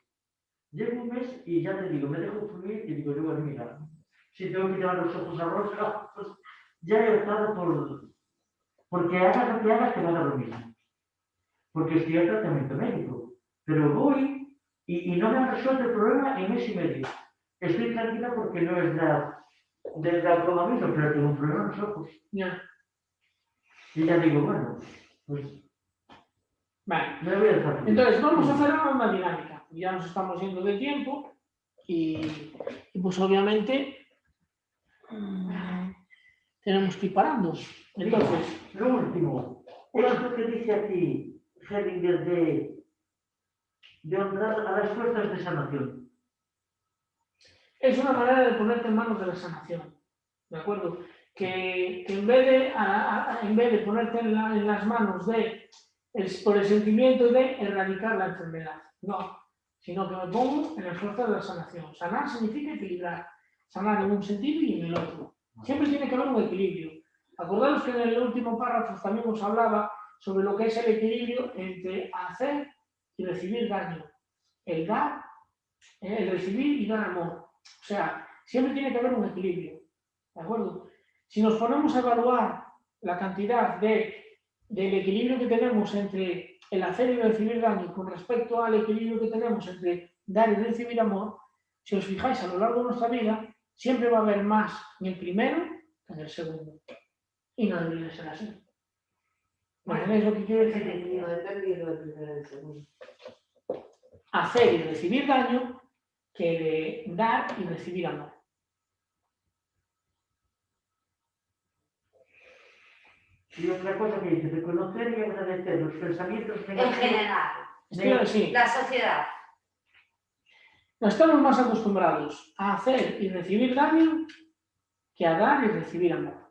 B: Llevo un mes y ya te digo, me dejo fluir y digo, yo voy a mirar. Si tengo que llevar los ojos a rosca, pues ya he optado porque hagas lo que hagas, te va a dar lo mismo. Porque estoy en tratamiento médico. Pero voy y no me han resuelto el problema en mes y medio. Estoy tranquila porque no es del glaucoma mismo, pero tengo un problema en los ojos.
A: Ya.
B: Y ya digo, bueno, pues
A: Vale.
B: me voy a dejar.
A: Entonces, vamos a hacer ahora una dinámica. Ya nos estamos yendo de tiempo y pues obviamente tenemos que ir parando. Entonces,
B: lo último, es lo que dice aquí Hellinger de honrar a las fuerzas de sanación.
A: es una manera de ponerte en manos de la sanación. ¿De acuerdo? Que en vez de ponerte en las manos por el sentimiento de erradicar la enfermedad, no, sino que me pongo en las fuerzas de la sanación. Sanar significa equilibrar, sanar en un sentido y en el otro. Siempre tiene que haber un equilibrio. Acordaros que en el último párrafo también os hablaba sobre lo que es el equilibrio entre hacer y recibir daño. El dar, el recibir y dar amor. O sea, siempre tiene que haber un equilibrio. ¿De acuerdo? Si nos ponemos a evaluar la cantidad del equilibrio que tenemos entre el hacer y recibir daño con respecto al equilibrio que tenemos entre dar y recibir amor, si os fijáis a lo largo de nuestra vida, siempre va a haber más en el primero que en el segundo. Y no debería ser así. ¿Me entendéis lo que quiero decir?
D: No he entendido el primero y el segundo.
A: Hacer y recibir daño que de dar y recibir amor.
B: Y otra cosa que dice, reconocer y agradecer los pensamientos
C: En
B: negativos.
C: general,
A: Sí.
C: la sociedad.
A: Estamos más acostumbrados a hacer y recibir daño que a dar y recibir amor.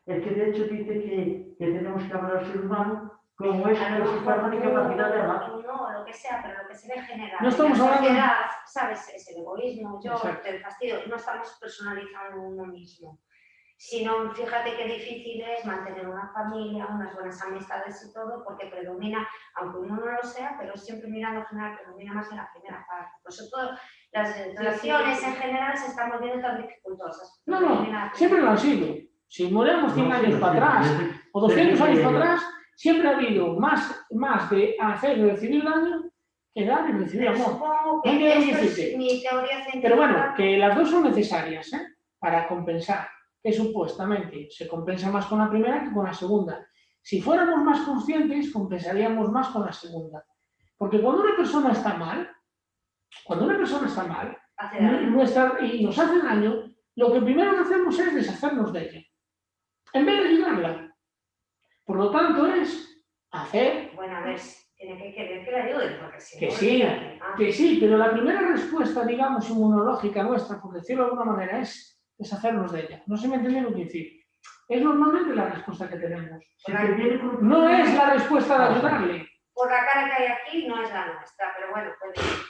B: Es que de hecho dice que tenemos que amar al ser humano como es
C: A lo
B: su
C: mejor
B: forma de capacidad de amar.
C: no, lo que sea, pero lo que se ve en general.
A: No estamos
C: en la
A: hablando-
C: sociedad, ¿sabes? Es el egoísmo, yo,
A: Exacto.
C: el fastidio. No estamos personalizando uno mismo. Sino, fíjate qué difícil es mantener una familia, unas buenas amistades y todo, porque predomina, aunque uno no lo sea, pero siempre mirando en general, predomina más en la primera parte. Por eso todas las relaciones en general se están volviendo tan dificultosas.
A: No, siempre lo han sido. Si miramos 100 años para atrás o 200 años para atrás, siempre ha habido más de hacer y recibir daño que dar y recibir
C: Pero
A: amor.
C: supongo
A: No
C: que
A: quiero
C: esto
A: decirte.
C: es mi teoría científica.
A: Pero bueno, que las dos son necesarias, ¿eh? Para compensar, que supuestamente se compensa más con la primera que con la segunda. Si fuéramos más conscientes, compensaríamos más con la segunda. Porque cuando una persona está mal,
C: Hace daño.
A: y nos hace daño, lo que primero que hacemos es deshacernos de ella, en vez de ayudarla. Por lo tanto, es hacer
C: Bueno, a ver, tiene que querer que le ayuden, porque si
A: que
C: no,
A: sí,
C: olvídate.
A: que sí, pero la primera respuesta, digamos, inmunológica nuestra, por decirlo de alguna manera, es deshacernos de ella. No sé si me entienden lo que decir. Es normalmente la respuesta que tenemos.
B: Si te viene con-
A: No es la respuesta de ayudarle.
C: Por la cara que hay aquí, no es la nuestra, pero bueno, pues...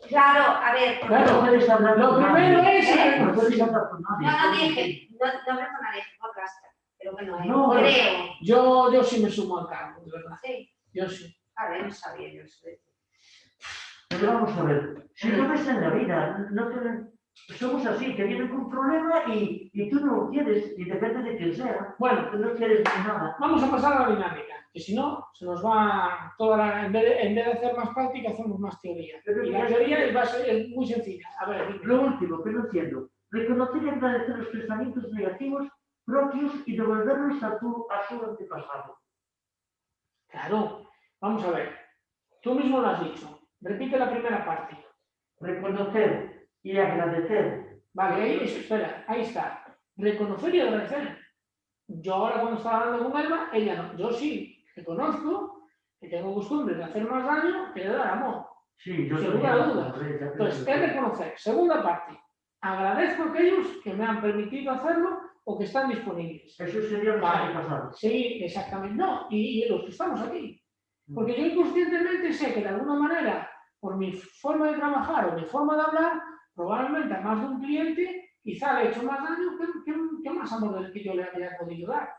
C: Claro, a ver,
A: Claro,
B: No puedes hablar
A: lo
B: con
A: primero
B: nadie.
A: es...
B: No puedes hablar con nadie.
C: no dije, no me con nadie, otras, pero bueno,
B: No,
C: creo.
A: Yo sí me sumo al cargo, de verdad.
C: Sí,
A: Yo sí.
C: a ver, no sabía yo eso.
B: Pero vamos a ver, si no ves en la vida, somos así, te viene con un problema y tú no lo quieres, y depende de quién sea,
A: Bueno,
B: tú no quieres nada.
A: vamos a pasar a la dinámica, que si no, se nos va toda la... En vez de hacer más práctica, hacemos más teoría. Y la teoría es muy sencilla. A ver, dime.
B: Lo último, que no entiendo, reconocer y agradecer los pensamientos negativos propios y devolverlos a su antepasado.
A: Claro, vamos a ver. Tú mismo lo has dicho. Repite la primera parte.
B: Reconocer y agradecer.
A: Vale, ahí, espera, ahí está. Reconocer y agradecer. Yo ahora cuando estaba hablando con Alba, ella no. Yo sí, reconozco que tengo costumbre de hacer más daño que de dar amor.
B: Sí, yo
A: Sin
B: soy
A: lugar a
B: igual,
A: dudas.
B: hombre, ya te
A: Entonces,
B: digo.
A: es reconocer. Segunda parte. Agradezco a aquellos que me han permitido hacerlo o que están disponibles.
B: Eso sería lo
A: Vale.
B: que ha pasado.
A: Sí, exactamente. No, y los que estamos aquí. Porque yo inconscientemente sé que de alguna manera, por mi forma de trabajar o mi forma de hablar, probablemente a más de un cliente quizá le he hecho más daño que más amor del que yo le había podido dar.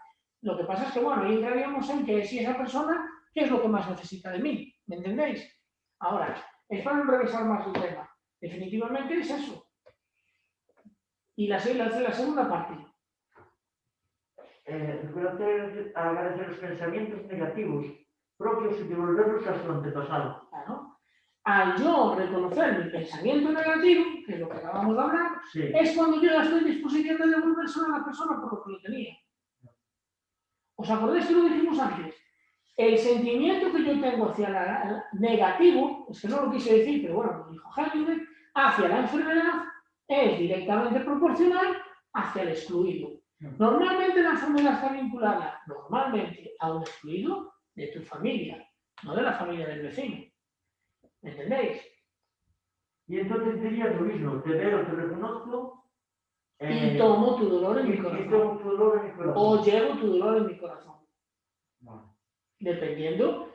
A: Lo que pasa es que, bueno, ahí entraríamos en que si esa persona, ¿qué es lo que más necesita de mí? ¿Me entendéis? Ahora, es para revisar más el tema. Definitivamente es eso. Y la segunda parte.
B: Reconocer, agradecer los pensamientos negativos propios y devolverlos a su antepasado.
A: Claro. Al yo reconocer mi pensamiento negativo, que es lo que acabamos de hablar,
B: Sí.
A: es cuando yo ya estoy en disposición de devolvérselo a la persona por lo que lo tenía. ¿Os acordáis que lo dijimos antes? El sentimiento que yo tengo hacia el negativo, es que no lo quise decir, pero bueno, lo dijo Heisenberg, hacia la enfermedad es directamente proporcional hacia el excluido. Normalmente la enfermedad está vinculada normalmente a un excluido de tu familia, no de la familia del vecino. ¿Me entendéis?
B: Y entonces diría lo mismo, te veo, te reconozco.
A: Y tomo tu dolor en mi
B: y
A: corazón.
B: tomo tu dolor en mi corazón.
A: O llevo tu dolor en mi corazón.
B: Bueno.
A: Dependiendo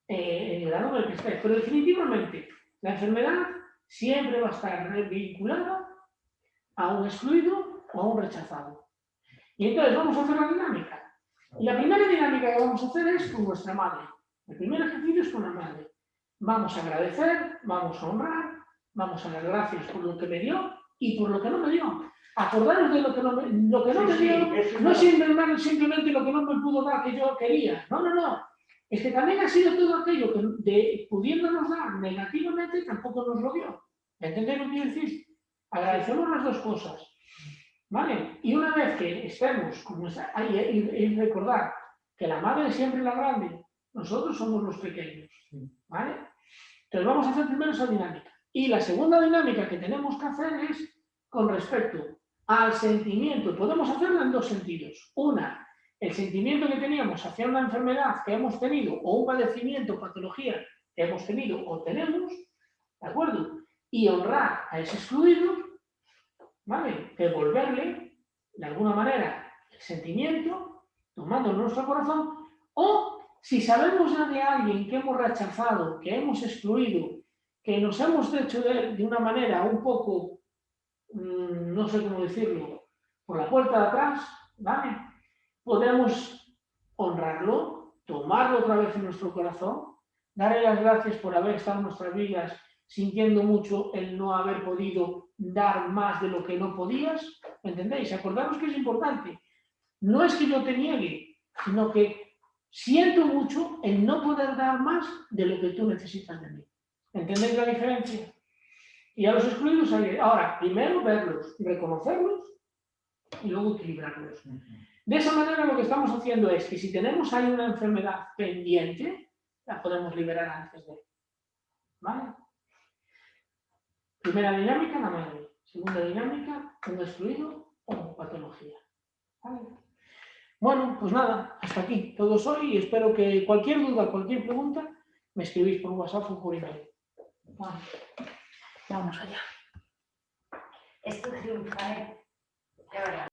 A: en el grado en el que estés. Pero definitivamente, la enfermedad siempre va a estar vinculada a un excluido o a un rechazado. Y entonces vamos a hacer la dinámica. Y la primera dinámica que vamos a hacer es con nuestra madre. El primer ejercicio es con la madre. Vamos a agradecer, vamos a honrar, vamos a dar gracias por lo que me dio y por lo que no me dio. Acordaros de lo que no me dio, no es simplemente lo que no me pudo dar que yo quería. No. Es que también ha sido todo aquello que pudiéndonos dar negativamente tampoco nos lo dio. ¿Entendéis lo que quiero decir? Agradecemos las dos cosas. ¿Vale? Y una vez que estemos como ahí y recordar que la madre es siempre la grande, nosotros somos los pequeños. ¿Vale? Entonces vamos a hacer primero esa dinámica. Y la segunda dinámica que tenemos que hacer es con respecto al sentimiento. Podemos hacerlo en dos sentidos. Una, el sentimiento que teníamos hacia una enfermedad que hemos tenido o un padecimiento, patología que hemos tenido o tenemos, ¿de acuerdo? Y honrar a ese excluido, ¿vale? Devolverle, de alguna manera, el sentimiento, tomando en nuestro corazón, o si sabemos ya de alguien que hemos rechazado, que hemos excluido, que nos hemos hecho de una manera un poco, no sé cómo decirlo, por la puerta de atrás, ¿vale? Podemos honrarlo, tomarlo otra vez en nuestro corazón, darle las gracias por haber estado en nuestras vidas sintiendo mucho el no haber podido dar más de lo que no podías, ¿me entendéis? Acordaros que es importante. No es que yo te niegue, sino que siento mucho el no poder dar más de lo que tú necesitas de mí. ¿Entendéis la diferencia? Y a los excluidos hay... Ahora, primero verlos, reconocerlos y luego equilibrarlos. De esa manera lo que estamos haciendo es que si tenemos ahí una enfermedad pendiente, la podemos liberar antes de... ¿Vale? Primera dinámica, la madre. Segunda dinámica, un excluido o patología. ¿Vale? Bueno, pues nada, hasta aquí todos hoy y espero que cualquier duda, cualquier pregunta, me escribís por WhatsApp o por email. Vale. Vamos allá.
C: Esto triunfa, de verdad.